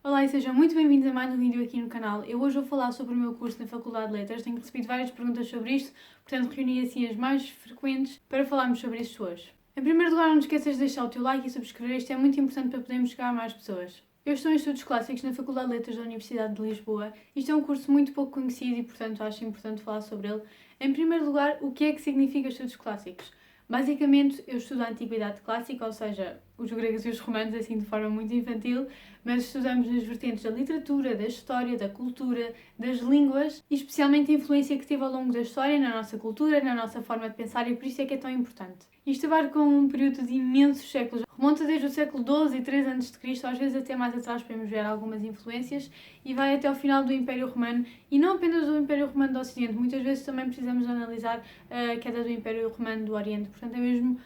Olá e sejam muito bem-vindos a mais um vídeo aqui no canal. Eu hoje vou falar sobre o meu curso na Faculdade de Letras. Tenho recebido várias perguntas sobre isto, portanto reuni assim as mais frequentes para falarmos sobre isto hoje. Em primeiro lugar, não te esqueças de deixar o teu like e subscrever, isto é muito importante para podermos chegar a mais pessoas. Eu estou em Estudos Clássicos na Faculdade de Letras da Universidade de Lisboa. Isto é um curso muito pouco conhecido e, portanto, acho importante falar sobre ele. Em primeiro lugar, o que é que significa Estudos Clássicos? Basicamente, eu estudo a Antiguidade Clássica, ou seja, os gregos e os romanos, assim de forma muito infantil, mas estudamos nas vertentes da literatura, da história, da cultura, das línguas e especialmente a influência que teve ao longo da história na nossa cultura, na nossa forma de pensar e por isso é que é tão importante. Isto abarca um período de imensos séculos, remonta desde o século XII e 3 a.C., às vezes até mais atrás podemos ver algumas influências, e vai até ao final do Império Romano, e não apenas do Império Romano do Ocidente, muitas vezes também precisamos analisar a queda do Império Romano do Oriente, portanto é mesmo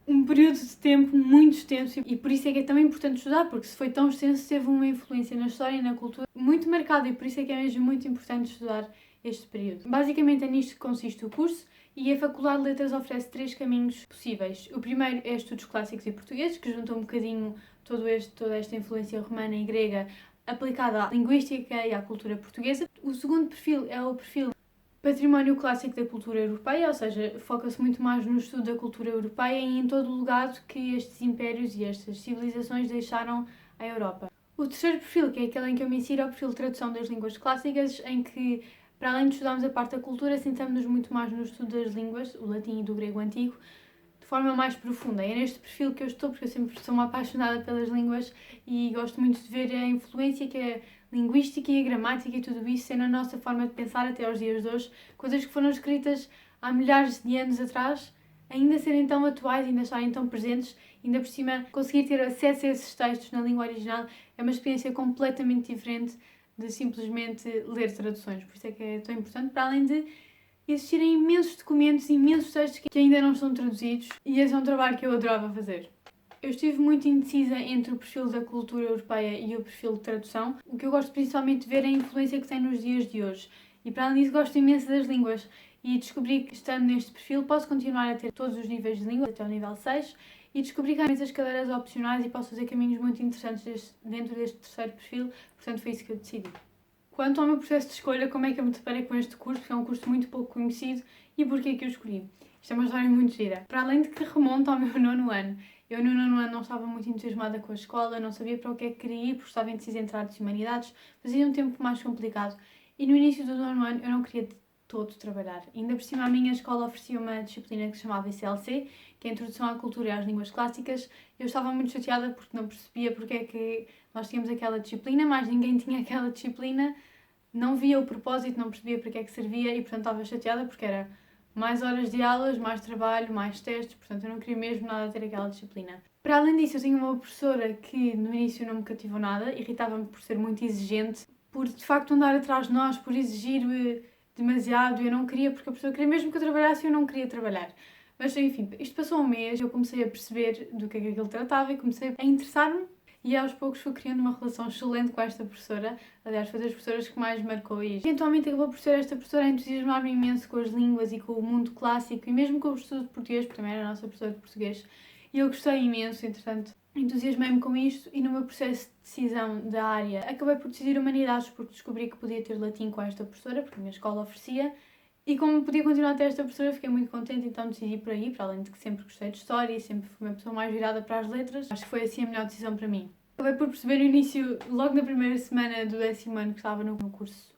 um período de tempo muito extenso e por isso é que é tão importante estudar, porque se foi tão extenso teve uma influência na história e na cultura muito marcada e por isso é que é mesmo muito importante estudar este período. Basicamente é nisto que consiste o curso e a Faculdade de Letras oferece 3 caminhos possíveis. O primeiro é Estudos Clássicos e Portugueses, que junta um bocadinho toda esta influência romana e grega aplicada à linguística e à cultura portuguesa. O segundo perfil é o perfil Património Clássico da Cultura Europeia, ou seja, foca-se muito mais no estudo da cultura europeia e em todo o legado que estes impérios e estas civilizações deixaram à Europa. O terceiro perfil, que é aquele em que eu me insiro, é o perfil de tradução das línguas clássicas, em que, para além de estudarmos a parte da cultura, sentamos-nos muito mais no estudo das línguas, o latim e do grego antigo, de forma mais profunda. É neste perfil que eu estou, porque eu sempre sou uma apaixonada pelas línguas e gosto muito de ver a influência que a linguística e a gramática e tudo isso é na nossa forma de pensar até aos dias de hoje, coisas que foram escritas há milhares de anos atrás, ainda serem tão atuais, ainda estarem tão presentes, ainda por cima conseguir ter acesso a esses textos na língua original é uma experiência completamente diferente de simplesmente ler traduções. Por isso é que é tão importante, para além de existirem imensos documentos, imensos textos que ainda não estão traduzidos e esse é um trabalho que eu adorava fazer. Eu estive muito indecisa entre o perfil da cultura europeia e o perfil de tradução. O que eu gosto principalmente de ver é a influência que tem nos dias de hoje. E para além disso gosto imenso das línguas. E descobri que estando neste perfil posso continuar a ter todos os níveis de língua, até o nível 6. E descobri que há imensas cadeiras opcionais e posso fazer caminhos muito interessantes dentro deste terceiro perfil. Portanto foi isso que eu decidi. Quanto ao meu processo de escolha, como é que eu me deparei com este curso, porque é um curso muito pouco conhecido, e porquê que eu escolhi? Isto é uma história muito gira. Para além de que remonta ao meu nono ano. Eu no nono ano não estava muito entusiasmada com a escola, não sabia para o que é que queria ir, porque estava indecisa entre artes e humanidades, fazia um tempo mais complicado. E no início do nono ano eu não queria de todo trabalhar. Ainda por cima a minha escola oferecia uma disciplina que se chamava ICLC, que é a Introdução à Cultura e às Línguas Clássicas. Eu estava muito chateada porque não percebia porque é que nós tínhamos aquela disciplina, mas ninguém tinha aquela disciplina, não via o propósito, não percebia para que é que servia e portanto estava chateada porque era mais horas de aulas, mais trabalho, mais testes, portanto eu não queria mesmo nada ter aquela disciplina. Para além disso, eu tinha uma professora que no início não me cativou nada, irritava-me por ser muito exigente, por de facto andar atrás de nós, por exigir demasiado, eu não queria, porque a professora queria mesmo que eu trabalhasse e eu não queria trabalhar. Mas enfim, isto passou um mês, eu comecei a perceber do que é que aquilo tratava e comecei a interessar-me e aos poucos fui criando uma relação excelente com esta professora. Aliás, foi das professoras que mais me marcou e eventualmente acabou por ser esta professora a entusiasmar-me imenso com as línguas e com o mundo clássico e mesmo com o estudo de português, porque também era a nossa professora de português. E eu gostei imenso, entretanto, entusiasmei-me com isto e no meu processo de decisão da área acabei por decidir humanidades porque descobri que podia ter latim com esta professora, porque a minha escola oferecia. E como podia continuar a ter esta professora, fiquei muito contente, então decidi por aí, para além de que sempre gostei de história e sempre fui uma pessoa mais virada para as letras. Acho que foi assim a melhor decisão para mim. Acabei por perceber no início, logo na primeira semana do 10º ano que estava no curso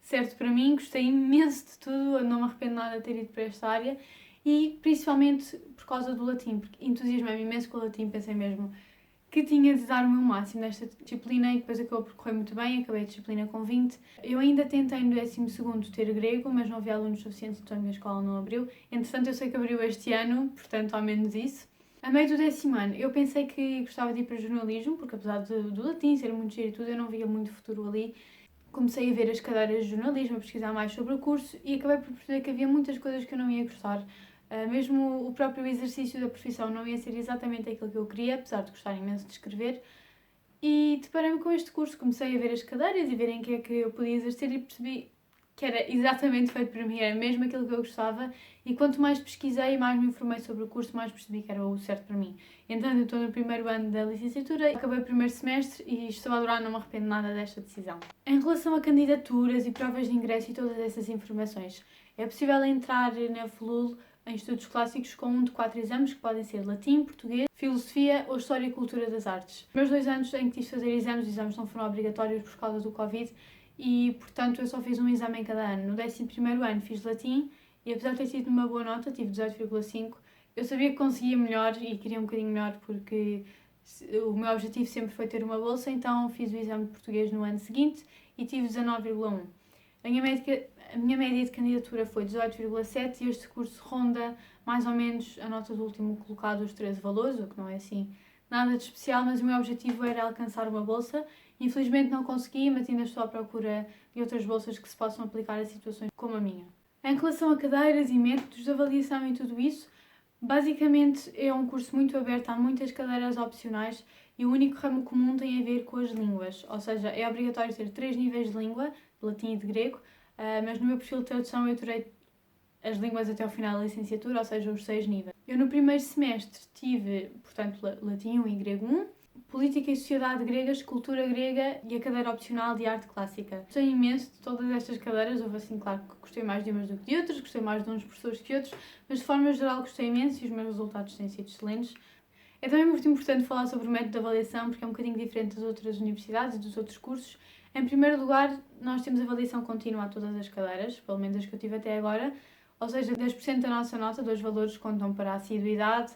certo para mim, gostei imenso de tudo, não me arrependo nada de ter ido para esta área e principalmente por causa do latim, porque entusiasmei-me imenso com o latim, pensei mesmo que tinha de dar o meu máximo nesta disciplina e depois acabou por correr muito bem, acabei a disciplina com 20. Eu ainda tentei no 12º ter grego, mas não havia alunos suficientes, então a minha escola não abriu. Entretanto, eu sei que abriu este ano, portanto, ao menos isso. A meio do 10º ano, eu pensei que gostava de ir para jornalismo, porque apesar do latim ser muito giro e tudo, eu não via muito futuro ali. Comecei a ver as cadeiras de jornalismo, a pesquisar mais sobre o curso e acabei por perceber que havia muitas coisas que eu não ia gostar. Mesmo o próprio exercício da profissão não ia ser exatamente aquilo que eu queria, apesar de gostar imenso de escrever. E deparei-me com este curso, comecei a ver as cadeiras e ver em que é que eu podia exercer e percebi que era exatamente feito para mim, era mesmo aquilo que eu gostava, e quanto mais pesquisei e mais me informei sobre o curso, mais percebi que era o certo para mim. Então eu estou no primeiro ano da licenciatura, acabei o primeiro semestre e estou a adorar, não me arrependo nada desta decisão. Em relação a candidaturas e provas de ingresso e todas essas informações, é possível entrar na FLUL em estudos clássicos com um de 4 exames, que podem ser latim, português, filosofia ou história e cultura das artes. Nos meus 2 anos em que tive de fazer exames, os exames não foram obrigatórios por causa do Covid e, portanto, eu só fiz um exame em cada ano. No 11º ano fiz latim e, apesar de ter tido uma boa nota, tive 18,5, eu sabia que conseguia melhor e queria um bocadinho melhor porque o meu objetivo sempre foi ter uma bolsa, então fiz o exame de português no ano seguinte e tive 19,1. A minha média de candidatura foi 18,7 e este curso ronda mais ou menos a nota do último colocado, os 13 valores, o que não é assim nada de especial, mas o meu objetivo era alcançar uma bolsa. Infelizmente não consegui, mas ainda estou à procura de outras bolsas que se possam aplicar a situações como a minha. Em relação a cadeiras e métodos de avaliação e tudo isso, basicamente é um curso muito aberto, há muitas cadeiras opcionais e o único ramo comum tem a ver com as línguas, ou seja, é obrigatório ter 3 níveis de língua, de latim e de grego, mas no meu perfil de tradução eu terei as línguas até ao final da licenciatura, ou seja, os 6 níveis. Eu no primeiro semestre tive, portanto, latim 1 e grego 1, política e sociedade gregas, cultura grega e a cadeira opcional de arte clássica. Gostei imenso de todas estas cadeiras, houve assim, claro, que gostei mais de umas do que de outras, gostei mais de uns professores que outros, mas de forma geral gostei imenso e os meus resultados têm sido excelentes. É também muito importante falar sobre o método de avaliação porque é um bocadinho diferente das outras universidades e dos outros cursos. Em primeiro lugar, nós temos avaliação contínua a todas as cadeiras, pelo menos as que eu tive até agora, ou seja, 10% da nossa nota, 2 valores contam para a assiduidade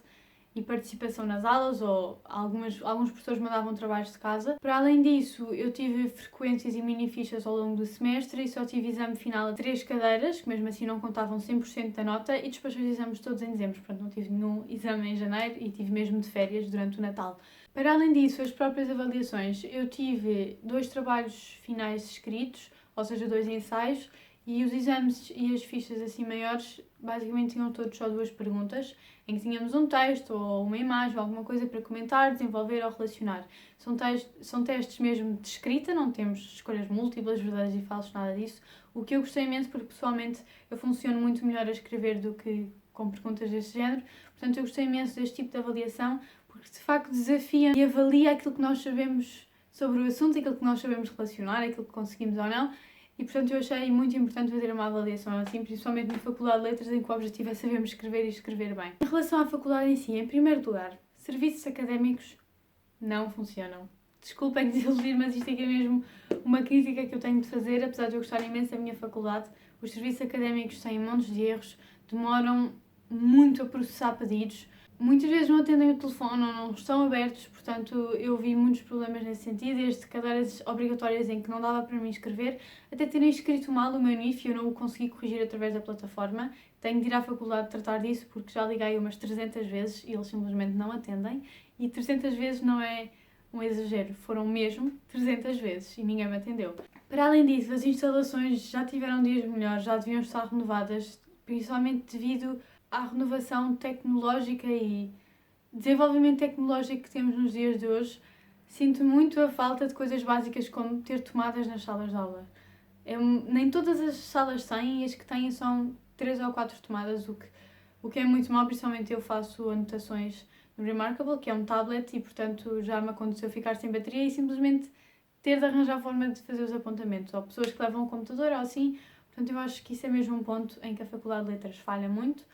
e participação nas aulas, ou alguns professores mandavam trabalhos de casa. Para além disso, eu tive frequências e mini-fichas ao longo do semestre e só tive exame final a 3 cadeiras, que mesmo assim não contavam 100% da nota, e despachei os exames todos em dezembro, portanto não tive nenhum exame em janeiro e tive mesmo de férias durante o Natal. Para além disso, as próprias avaliações, eu tive 2 trabalhos finais escritos, ou seja, 2 ensaios, e os exames e as fichas assim maiores basicamente tinham todos só 2 perguntas, em que tínhamos um texto ou uma imagem ou alguma coisa para comentar, desenvolver ou relacionar. São testes mesmo de escrita, não temos escolhas múltiplas, verdadeiros e falsos, nada disso. O que eu gostei imenso porque pessoalmente eu funciono muito melhor a escrever do que com perguntas deste género, portanto eu gostei imenso deste tipo de avaliação porque de facto desafia e avalia aquilo que nós sabemos sobre o assunto, aquilo que nós sabemos relacionar, aquilo que conseguimos ou não. E, portanto, eu achei muito importante fazer uma avaliação assim, principalmente na Faculdade de Letras, em que o objetivo é sabermos escrever e escrever bem. Em relação à faculdade em si, em primeiro lugar, serviços académicos não funcionam. Desculpem desiludir, mas isto aqui é mesmo uma crítica que eu tenho de fazer, apesar de eu gostar imenso da minha faculdade. Os serviços académicos têm montes de erros, demoram muito a processar pedidos, muitas vezes não atendem o telefone ou não estão abertos, portanto eu vi muitos problemas nesse sentido, desde cadeiras obrigatórias em que não dava para mim escrever, até terem escrito mal o meu NIF e eu não o consegui corrigir através da plataforma. Tenho de ir à faculdade tratar disso porque já liguei umas 300 vezes e eles simplesmente não atendem, e 300 vezes não é um exagero, foram mesmo 300 vezes e ninguém me atendeu. Para além disso, as instalações já tiveram dias melhores, já deviam estar renovadas, principalmente devido à renovação tecnológica e desenvolvimento tecnológico que temos nos dias de hoje. Sinto muito a falta de coisas básicas como ter tomadas nas salas de aula. Nem todas as salas têm e as que têm são 3 ou 4 tomadas, o que é muito mau, principalmente eu faço anotações no Remarkable, que é um tablet, e portanto já me aconteceu ficar sem bateria e simplesmente ter de arranjar forma de fazer os apontamentos, ou pessoas que levam um computador ou assim. Portanto, eu acho que isso é mesmo um ponto em que a Faculdade de Letras falha muito.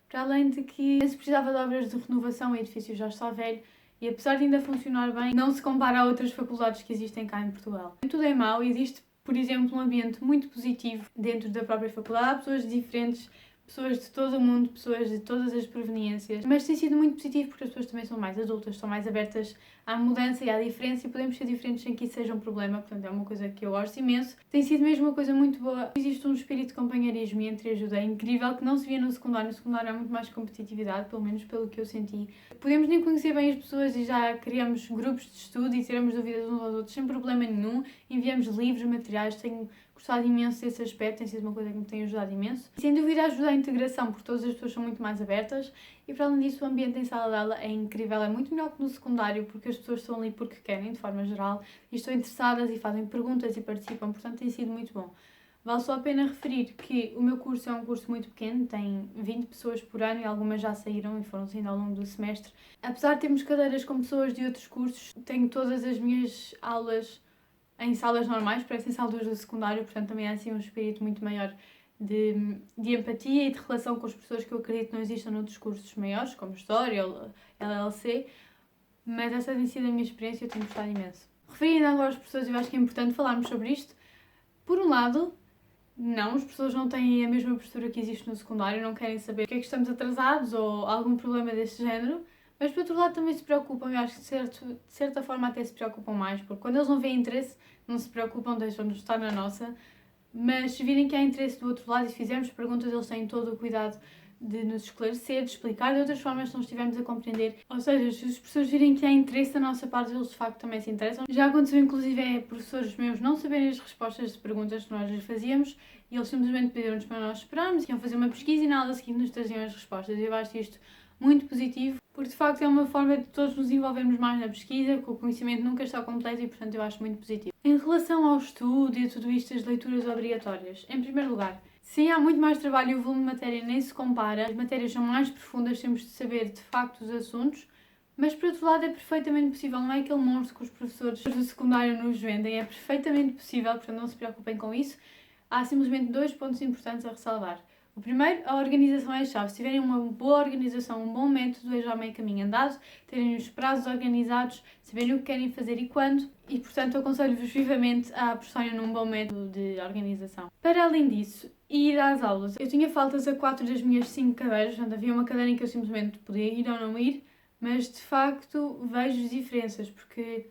Para além de que se precisava de obras de renovação, o edifício já está velho e, apesar de ainda funcionar bem, não se compara a outras faculdades que existem cá em Portugal. Tudo é mau, existe, por exemplo, um ambiente muito positivo dentro da própria faculdade, há pessoas diferentes, pessoas de todo o mundo, pessoas de todas as proveniências, mas tem sido muito positivo porque as pessoas também são mais adultas, são mais abertas à mudança e à diferença e podemos ser diferentes sem que isso seja um problema, portanto é uma coisa que eu gosto imenso. Tem sido mesmo uma coisa muito boa. Existe um espírito de companheirismo e entreajuda incrível que não se via no secundário. No secundário há muito mais competitividade, pelo menos pelo que eu senti. Podemos nem conhecer bem as pessoas e já criamos grupos de estudo e tiramos dúvidas uns aos outros sem problema nenhum, enviamos livros, materiais, tenho gostado imenso desse aspecto, tem sido uma coisa que me tem ajudado imenso. Sem dúvida ajuda a integração, porque todas as pessoas são muito mais abertas e, para além disso, o ambiente em sala de aula é incrível, é muito melhor que no secundário, porque as pessoas estão ali porque querem, de forma geral, e estão interessadas e fazem perguntas e participam, portanto tem sido muito bom. Vale só a pena referir que o meu curso é um curso muito pequeno, tem 20 pessoas por ano e algumas já saíram e foram saindo ao longo do semestre. Apesar de termos cadeiras com pessoas de outros cursos, tenho todas as minhas aulas em salas normais, parecem salas do secundário, portanto também há assim um espírito muito maior de empatia e de relação com os professores que eu acredito não existam noutros cursos maiores, como História ou LLC, mas essa tem sido a minha experiência e eu tenho gostado imenso. Referindo agora aos professores, eu acho que é importante falarmos sobre isto. Por um lado, não, os professores não têm a mesma postura que existe no secundário, não querem saber o que é que estamos atrasados ou algum problema deste género, mas por outro lado também se preocupam, eu acho que de certa forma até se preocupam mais, porque quando eles não veem interesse, não se preocupam, deixam-nos estar na nossa, mas se virem que há interesse do outro lado e se fizermos perguntas, eles têm todo o cuidado de nos esclarecer, de explicar de outras formas se não estivermos a compreender. Ou seja, se os professores virem que há interesse da nossa parte, eles de facto também se interessam. Já aconteceu inclusive professores meus não saberem as respostas de perguntas que nós lhes fazíamos e eles simplesmente pediram-nos para nós esperarmos, iam fazer uma pesquisa e na aula seguinte nos traziam as respostas. Eu acho isto muito positivo, porque de facto é uma forma de todos nos envolvermos mais na pesquisa, que o conhecimento nunca está completo e portanto eu acho muito positivo. Em relação ao estudo e a tudo isto, as leituras obrigatórias, em primeiro lugar, sim, há muito mais trabalho e o volume de matéria nem se compara, as matérias são mais profundas, temos de saber de facto os assuntos, mas por outro lado é perfeitamente possível, não é aquele monstro que os professores do secundário nos vendem, é perfeitamente possível, portanto não se preocupem com isso. Há simplesmente 2 pontos importantes a ressalvar. O primeiro, a organização é a chave. Se tiverem uma boa organização, um bom método, é já meio caminho andado, terem os prazos organizados, saberem o que querem fazer e quando, e portanto aconselho-vos vivamente a apostarem num bom método de organização. Para além disso, ir às aulas. Eu tinha faltas a 4 das minhas 5 cadeiras, portanto havia uma cadeira em que eu simplesmente podia ir ou não ir, mas de facto vejo diferenças, porque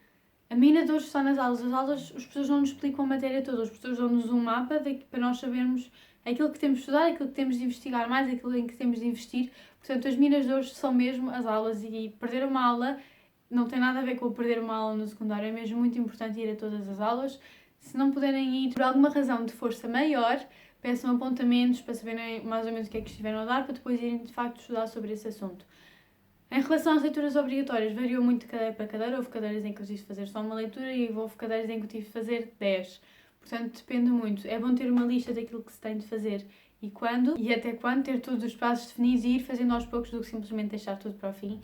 a mina de hoje está nas aulas. As aulas, os professores não nos explicam a matéria toda, os professores dão-nos um mapa para nós sabermos aquilo que temos de estudar, aquilo que temos de investigar mais, aquilo em que temos de investir. Portanto, as minas de hoje são mesmo as aulas e perder uma aula não tem nada a ver com perder uma aula no secundário, é mesmo muito importante ir a todas as aulas. Se não puderem ir por alguma razão de força maior, peçam apontamentos para saberem mais ou menos o que é que estiveram a dar, para depois irem de facto estudar sobre esse assunto. Em relação às leituras obrigatórias, variou muito de cadeira para cadeira. Houve cadeiras em que eu tive de fazer só uma leitura e houve cadeiras em que eu tive de fazer 10. Portanto, depende muito. É bom ter uma lista daquilo que se tem de fazer e quando, e até quando, ter todos os passos definidos e ir fazendo aos poucos do que simplesmente deixar tudo para o fim.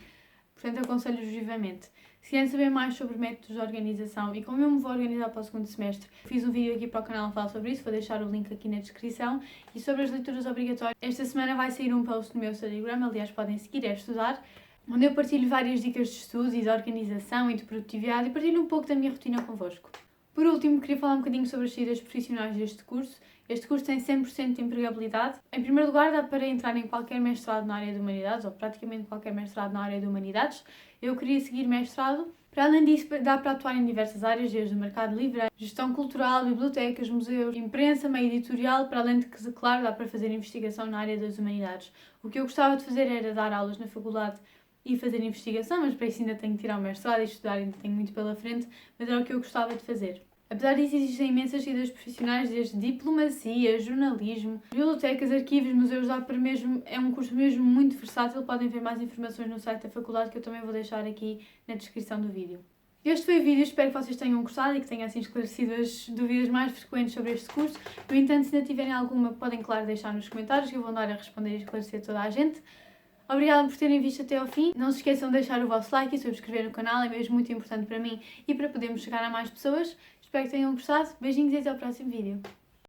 Portanto, aconselho-vos vivamente. Se querem saber mais sobre métodos de organização e como eu me vou organizar para o segundo semestre, fiz um vídeo aqui para o canal a falar sobre isso, vou deixar o link aqui na descrição. E sobre as leituras obrigatórias, esta semana vai sair um post no meu Instagram, aliás podem seguir, é estudar, onde eu partilho várias dicas de estudo e de organização e de produtividade e partilho um pouco da minha rotina convosco. Por último, queria falar um bocadinho sobre as saídas profissionais deste curso. Este curso tem 100% de empregabilidade. Em primeiro lugar, dá para entrar em qualquer mestrado na área de Humanidades, ou praticamente qualquer mestrado na área de Humanidades. Eu queria seguir mestrado. Para além disso, dá para atuar em diversas áreas, desde o mercado livre, gestão cultural, bibliotecas, museus, imprensa, meio editorial, para além de que, claro, dá para fazer investigação na área das Humanidades. O que eu gostava de fazer era dar aulas na faculdade e fazer investigação, mas para isso ainda tenho que tirar o mestrado e estudar, ainda tenho muito pela frente, mas era o que eu gostava de fazer. Apesar disso, existem imensas saídas profissionais, desde diplomacia, jornalismo, bibliotecas, arquivos, museus, dá para mesmo, é um curso mesmo muito versátil. Podem ver mais informações no site da faculdade, que eu também vou deixar aqui na descrição do vídeo. Este foi o vídeo, espero que vocês tenham gostado e que tenha assim esclarecido as dúvidas mais frequentes sobre este curso. No entanto, se ainda tiverem alguma, podem, claro, deixar nos comentários, que eu vou andar a responder e esclarecer toda a gente. Obrigada por terem visto até ao fim. Não se esqueçam de deixar o vosso like e subscrever no canal, é mesmo muito importante para mim e para podermos chegar a mais pessoas. Espero que tenham gostado. Beijinhos e até ao próximo vídeo.